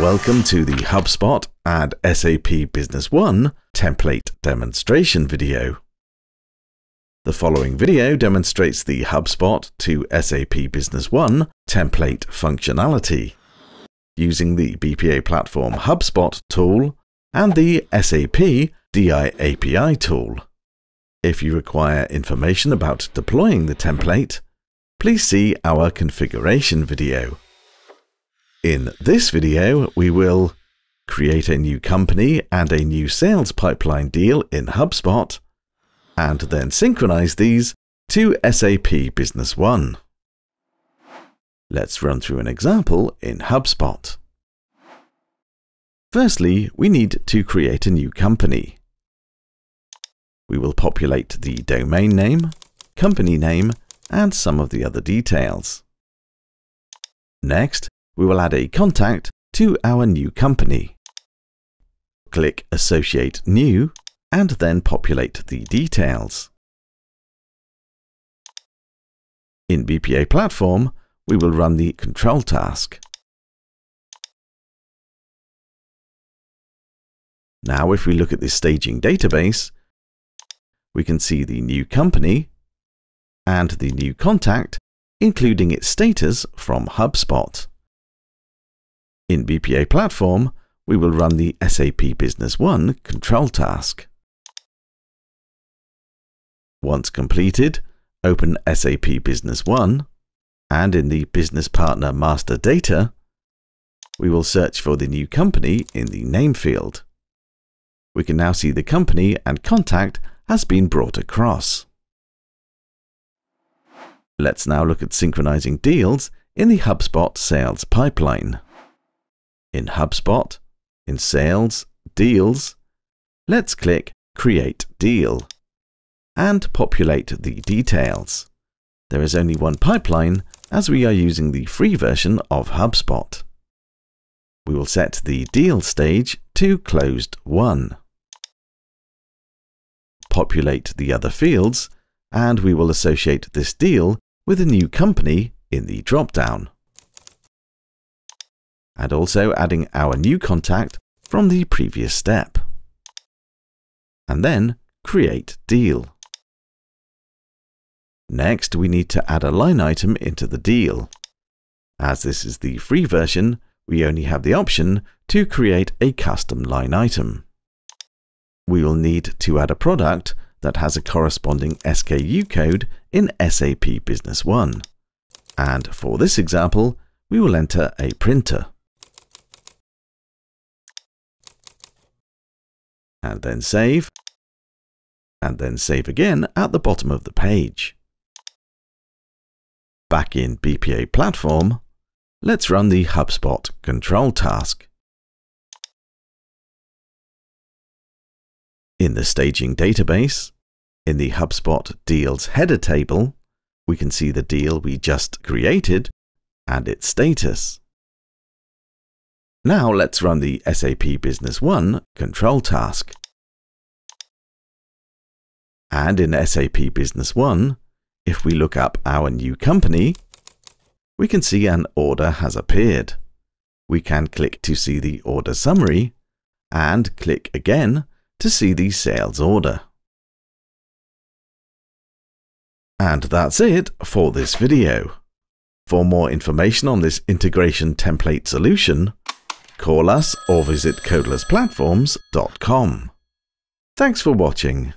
Welcome to the HubSpot and SAP Business One template demonstration video. The following video demonstrates the HubSpot to SAP Business One template functionality using the BPA Platform Hubspot tool and the SAP DIAPI tool. If you require information about deploying the template, please see our configuration video. In this video, we will create a new company and a new sales pipeline deal in HubSpot, and then synchronize these to SAP Business One. Let's run through an example in HubSpot. Firstly, we need to create a new company. We will populate the domain name, company name, and some of the other details. Next, we will add a contact to our new company. Click Associate New and then populate the details. In BPA Platform, we will run the control task. Now, if we look at the staging database, we can see the new company and the new contact, including its status from HubSpot. In BPA Platform, we will run the SAP Business One control task. Once completed, open SAP Business One, and in the Business Partner Master Data, we will search for the new company in the name field. We can now see the company and contact has been brought across. Let's now look at synchronizing deals in the HubSpot sales pipeline. In HubSpot, in Sales, Deals, let's click Create Deal and populate the details. There is only one pipeline as we are using the free version of HubSpot. We will set the deal stage to Closed Won. Populate the other fields, and we will associate this deal with a new company in the drop-down. And also adding our new contact from the previous step. And then Create Deal. Next, we need to add a line item into the deal. As this is the free version, we only have the option to create a custom line item. We will need to add a product that has a corresponding SKU code in SAP Business One. And for this example, we will enter a printer. And then save again at the bottom of the page. Back in BPA Platform, let's run the HubSpot control task. In the staging database, in the HubSpot Deals header table, we can see the deal we just created and its status. Now let's run the SAP Business One control task. And in SAP Business One, if we look up our new company, we can see an order has appeared. We can click to see the order summary and click again to see the sales order. And that's it for this video. For more information on this integration template solution, call us or visit codelessplatforms.com. Thanks for watching.